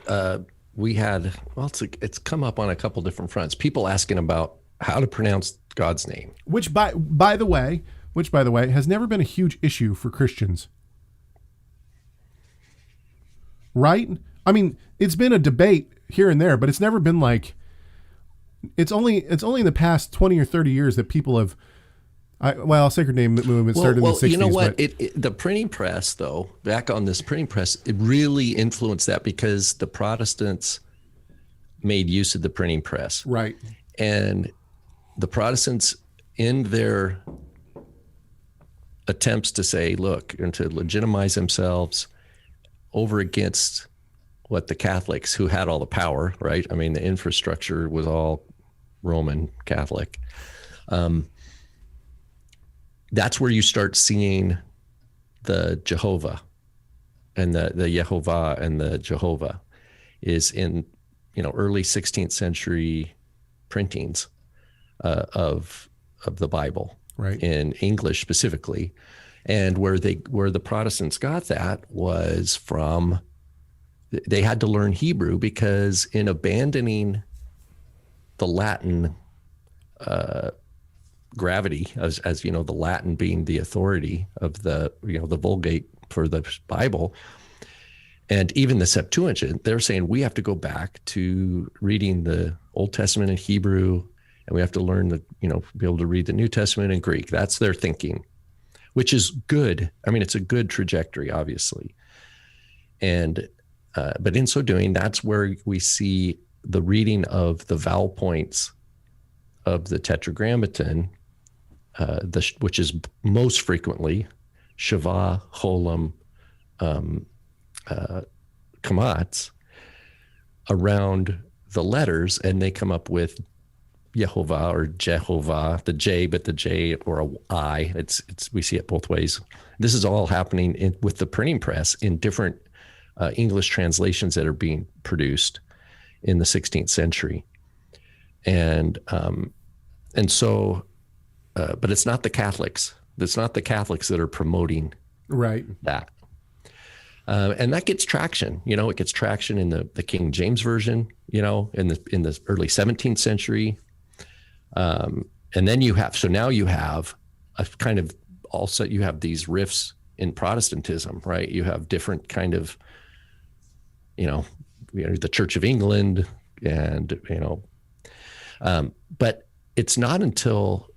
it's come up on a couple different fronts. People asking about how to pronounce God's name. Which by the way, has never been a huge issue for Christians. Right? I mean, it's been a debate here and there, but it's never been like, it's only in the past 20 or 30 years that people have, Sacred Name movement started in the 60s. You know what? The printing press, though, back on this printing press, it really influenced that because the Protestants made use of the printing press. Right. And the Protestants, in their attempts to say, look, and to legitimize themselves over against what the Catholics, who had all the power, right? I mean, the infrastructure was all Roman Catholic. That's where you start seeing the Jehovah and the Yehovah and the Jehovah is in, early 16th century printings of the Bible, right, in English specifically. And where the Protestants got that was from, they had to learn Hebrew, because in abandoning the Latin gravity, as the Latin being the authority of the Vulgate for the Bible, and even the Septuagint, they're saying we have to go back to reading the Old Testament in Hebrew, and we have to learn be able to read the New Testament in Greek. That's their thinking, which is good. I mean, it's a good trajectory, obviously. And but in so doing, that's where we see the reading of the vowel points of the Tetragrammaton, which is most frequently Shava, Cholam, Kamatz, around the letters, and they come up with Yehovah or Jehovah, the J, but the J or a I. It's we see it both ways. This is all happening with the printing press in different English translations that are being produced in the 16th century, and so, but it's not the Catholics. It's not the Catholics that are promoting that. And that gets traction. It gets traction in the King James Version, in the early 17th century. And then now you have a kind of, also you have these rifts in Protestantism, right? You have different kind of, the Church of England, and but it's not until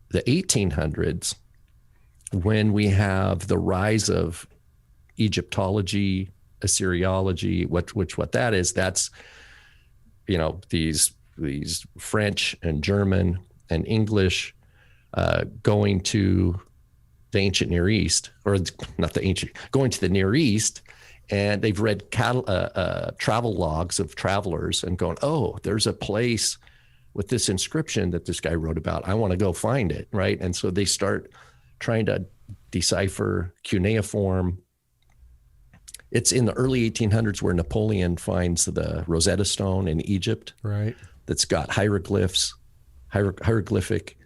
the 1800s when we have the rise of Egyptology, Assyriology, what that is. That's these French and German and English going to the ancient Near East, or not the ancient, going to the Near East, and they've read travel logs of travelers and going, oh, there's a place with this inscription that this guy wrote about. I want to go find it, right? And so they start trying to decipher cuneiform. It's in the early 1800s where Napoleon finds the Rosetta Stone in Egypt, right? That's got hieroglyphs, hieroglyphic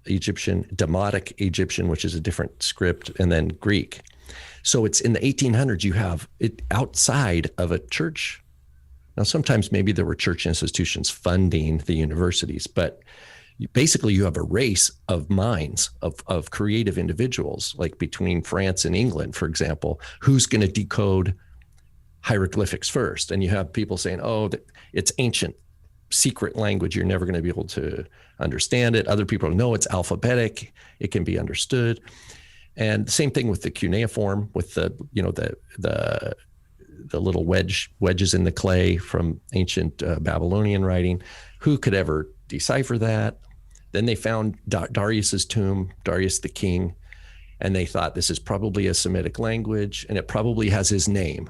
Egyptian, Demotic Egyptian, which is a different script, and then Greek. So it's in the 1800s, you have it outside of a church. Now, sometimes maybe there were church institutions funding the universities, but basically you have a race of minds, of creative individuals, like between France and England, for example, who's going to decode hieroglyphics first. And you have people saying, oh, it's ancient, secret language. You're never going to be able to understand it. Other people know it's alphabetic. It can be understood. And the same thing with the cuneiform, with the little wedges in the clay from ancient Babylonian writing. Who could ever decipher that? Then they found Darius's tomb, Darius the king, and they thought this is probably a Semitic language, and it probably has his name.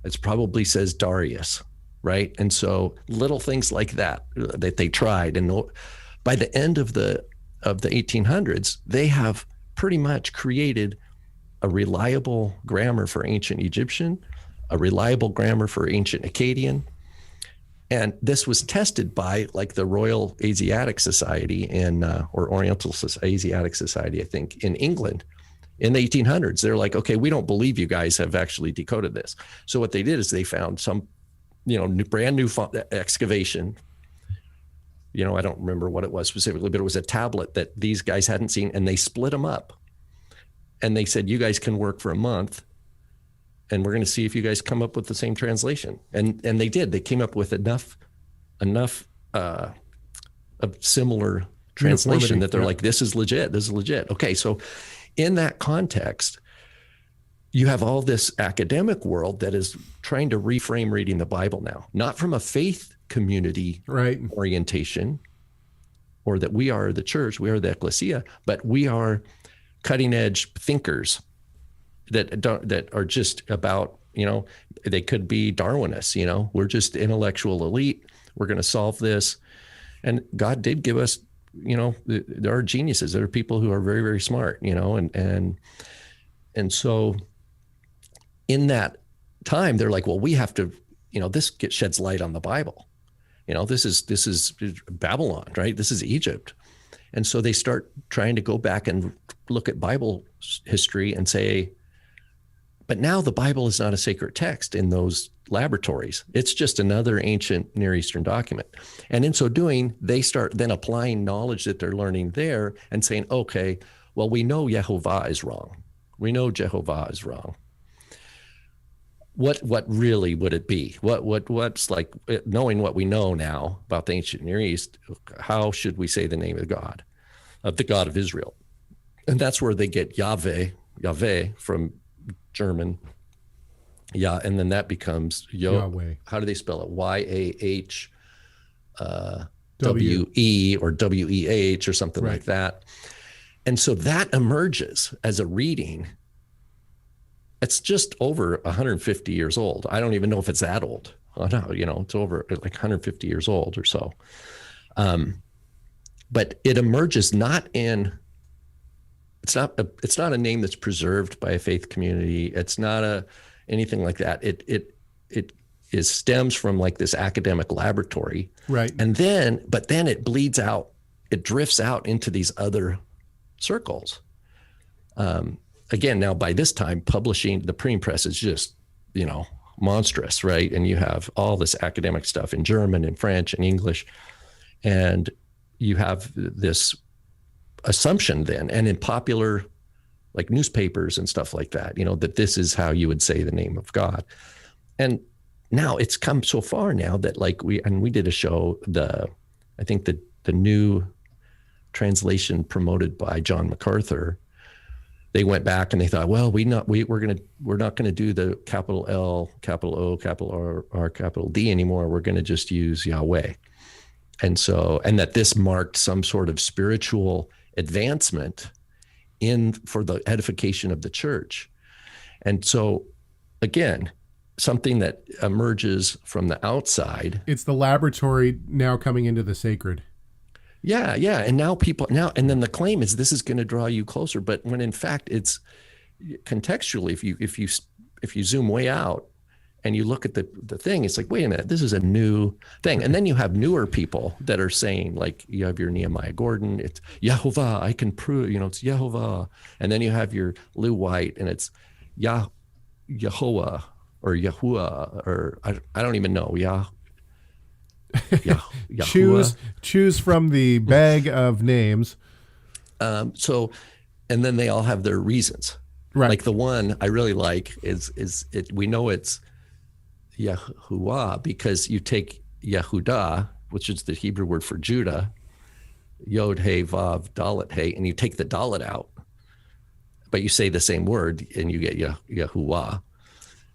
It probably says Darius, right? And so little things like that they tried, and by the end of the 1800s, they have pretty much created a reliable grammar for ancient Egyptian, a reliable grammar for ancient Akkadian. And this was tested by like the Royal Asiatic Society or Oriental Asiatic Society, I think, in England in the 1800s. They're like, okay, we don't believe you guys have actually decoded this. So what they did is they found some, brand new excavation. I don't remember what it was specifically, but it was a tablet that these guys hadn't seen, and they split them up. And they said, you guys can work for a month, and we're going to see if you guys come up with the same translation. And they did. They came up with enough of similar translation that they're like, this is legit. This is legit. Okay, so in that context, you have all this academic world that is trying to reframe reading the Bible now, not from a faith community orientation, or that we are the church, we are the ecclesia, but we are cutting edge thinkers that are just about, they could be Darwinists, we're just intellectual elite. We're going to solve this. And God did give us, there are geniuses. There are people who are very, very smart, and so in that time, they're like, well, we have to, this sheds light on the Bible. This is Babylon, right? This is Egypt. And so they start trying to go back and look at Bible history and say, but now the Bible is not a sacred text in those laboratories. It's just another ancient Near Eastern document. And in so doing, they start then applying knowledge that they're learning there and saying, okay, well, we know Yehovah is wrong. We know Jehovah is wrong. What really would it be? What's like, knowing what we know now about the ancient Near East, how should we say the name of the God of Israel? And that's where they get Yahweh from German, and then that becomes Yahweh. How do they spell it? YAH WE or WEH or something like that. And so that emerges as a reading. It's just over 150 years old. I don't even know if it's that old. Oh, no, it's over like 150 years old or so. But it emerges it's not a name that's preserved by a faith community. It's not anything like that. It stems from like this academic laboratory. Right. But then it bleeds out, it drifts out into these other circles. Again, now by this time, publishing, the printing press is just, monstrous, right? And you have all this academic stuff in German and French and English. And you have this assumption then, and in popular like newspapers and stuff like that, that this is how you would say the name of God. And now it's come so far now that like we did a show, I think the new translation promoted by John MacArthur, they went back and they thought, well, we're not going to do the capital L, capital O, capital R, capital D anymore. We're going to just use Yahweh. And that this marked some sort of spiritual advancement for the edification of the church. And so again, something that emerges from the outside. It's the laboratory now coming into the sacred. Yeah. And and then the claim is this is going to draw you closer. But when in fact it's contextually, if you zoom way out and you look at the thing, it's like, wait a minute, this is a new thing. And then you have newer people that are saying, like, you have your Nehemiah Gordon, it's Yehovah, I can prove, it's Yehovah. And then you have your Lou White and it's Yehovah or Yahuwah, or I don't even know. Choose from the bag of names. And then they all have their reasons. Right. Like the one I really like is we know it's Yahuwah because you take Yehudah, which is the Hebrew word for Judah, Yod He Vav Dalet He, and you take the Dalet out, but you say the same word and you get Yahuwah.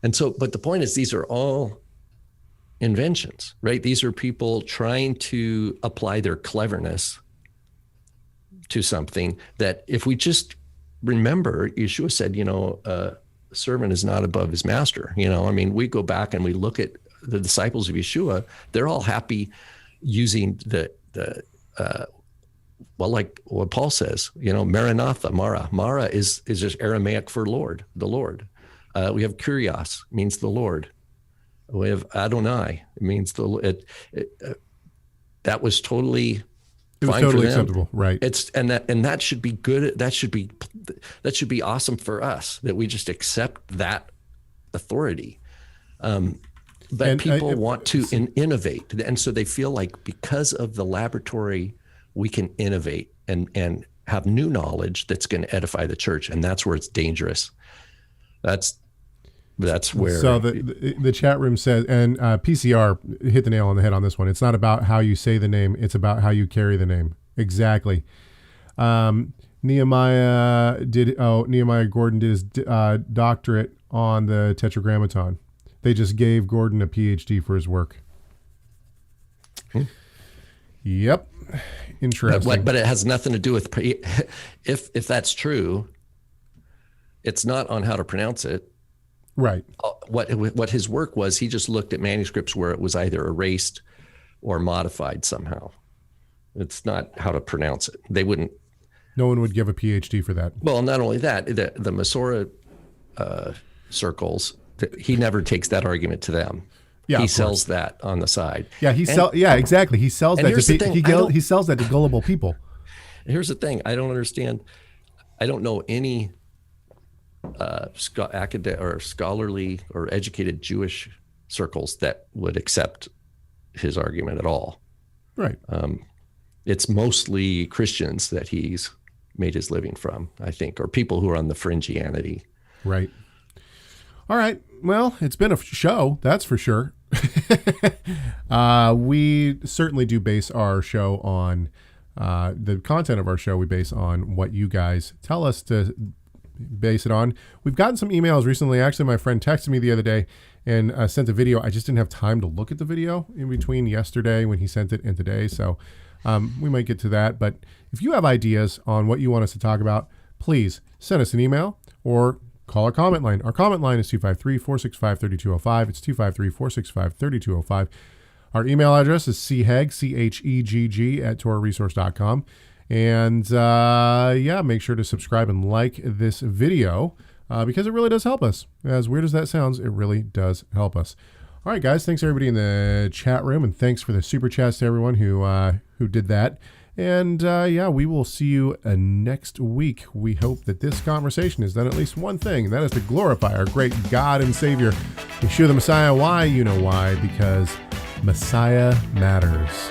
And so, but the point is, these are all inventions, right? These are people trying to apply their cleverness to something that if we just remember, Yeshua said, a servant is not above his master. We go back and we look at the disciples of Yeshua, they're all happy using like what Paul says, Maranatha, Mara is just Aramaic for Lord, the Lord. We have Kyrios, means the Lord. We have Adonai, it means that was totally fine for them. Acceptable, right? That should be good. That should be awesome for us, that we just accept that authority. But people want to innovate, and so they feel like because of the laboratory, we can innovate and have new knowledge that's going to edify the church, and that's where it's dangerous. That's where. So the chat room says, and PCR hit the nail on the head on this one. It's not about how you say the name; it's about how you carry the name. Exactly. Nehemiah Gordon did his doctorate on the Tetragrammaton. They just gave Gordon a PhD for his work. Yep. Interesting. But it has nothing to do with if that's true. It's not on how to pronounce it. Right. What his work was, he just looked at manuscripts where it was either erased or modified somehow. It's not how to pronounce it. They wouldn't. No one would give a PhD for that. Well, not only that, the Masorah circles, he never takes that argument to them. Yeah, he sells that on the side. Yeah, exactly. He sells that to he sells that to gullible people. Here's the thing: I don't understand. I don't know any academic or scholarly or educated Jewish circles that would accept his argument at all. Right. It's mostly Christians that he's made his living from, I think, or people who are on the fringianity. Right. All right. Well, it's been a show, that's for sure. We certainly do base our show on the content of our show. We base on what you guys tell us to base it on. We've gotten some emails recently. Actually, my friend texted me the other day and sent a video. I just didn't have time to look at the video in between yesterday when he sent it and today. So we might get to that. But if you have ideas on what you want us to talk about, please send us an email or call our comment line. Our comment line is 253-465-3205. It's 253-465-3205. Our email address is chegg, CHEGG, at TorahResource.com. And make sure to subscribe and like this video because it really does help us. As weird as that sounds, it really does help us. All right, guys, thanks everybody in the chat room, and thanks for the super chats to everyone who did that. And we will see you next week. We hope that this conversation has done at least one thing, and that is to glorify our great God and Savior, Yeshua the Messiah. Why? You know why? Because Messiah matters.